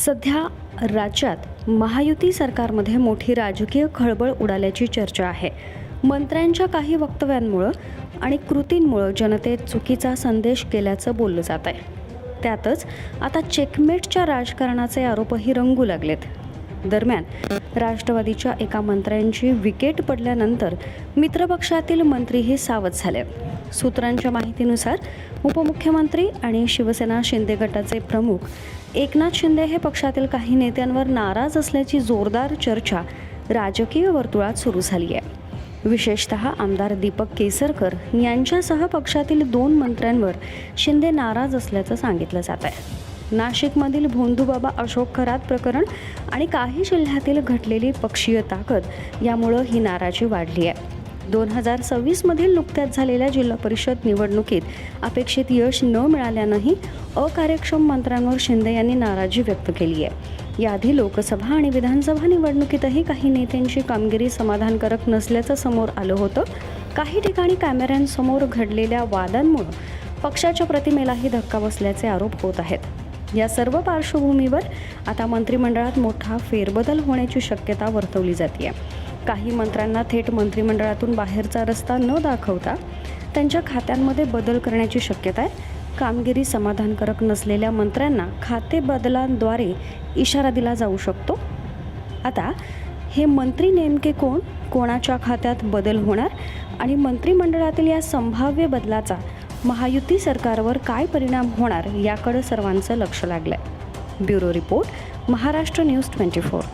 सध्या राज्यात महायुती सरकारमध्ये मोठी राजकीय खळबळ उडाल्याची चर्चा आहे. मंत्र्यांच्या काही वक्तव्यांमुळं आणि कृतींमुळं जनतेत चुकीचा संदेश गेल्याचं बोललं जात आहे. त्यातच आता चेकमेटच्या राजकारणाचे आरोपही रंगू लागलेत. दरम्यान राष्ट्रवादीच्या एका मंत्र्यांची विकेट पडल्यानंतर मित्रपक्षातील मंत्रीही सावध झाले. सूत्रांच्या माहितीनुसार उपमुख्यमंत्री आणि शिवसेना शिंदे गटाचे प्रमुख एकनाथ शिंदे हे पक्षातील काही नेत्यांवर नाराज असल्याची जोरदार चर्चा राजकीय वर्तुळात सुरू झाली आहे. विशेषतः आमदार दीपक केसरकर यांच्यासह पक्षातील 2 मंत्र्यांवर शिंदे नाराज असल्याचं सांगितलं जात आहे. नाशिकमधील भोंदूबाबा अशोक खरात प्रकरण आणि काही जिल्ह्यातील घटलेली पक्षीय ताकद यामुळं ही नाराजी वाढली आहे. 2026 नुकत्याच झालेल्या जिल्हा परिषद निवडणुकीत अपेक्षित यश न मिळाल्यानंही अकार्यक्षम मंत्र्यांवर शिंदे यांनी नाराजी व्यक्त केली आहे. याआधी लोकसभा आणि विधानसभा निवडणुकीतही काही नेत्यांची कामगिरी समाधानकारक नसल्याचं समोर आलं होतं. काही ठिकाणी कॅमेऱ्यांसमोर घडलेल्या वादांमुळे पक्षाच्या प्रतिमेलाही धक्का बसल्याचे आरोप होत आहेत. या सर्व पार्श्वभूमीवर आता मंत्रिमंडळात मोठा फेरबदल होण्याची शक्यता वर्तवली जाते. काही मंत्र्यांना थेट मंत्रिमंडळातून बाहेरचा रस्ता न दाखवता त्यांच्या खात्यांमध्ये बदल करण्याची शक्यता आहे. कामगिरी समाधानकारक नसलेल्या मंत्र्यांना खाते बदलांद्वारे इशारा दिला जाऊ शकतो. आता हे मंत्री नेमके कोण, कोणाच्या खात्यात बदल होणार आणि मंत्रिमंडळातील या संभाव्य बदलाचा महायुती सरकारवर काय परिणाम होणार याकडे सर्वांचं लक्ष लागलंय. Bureau report, Maharashtra news 24.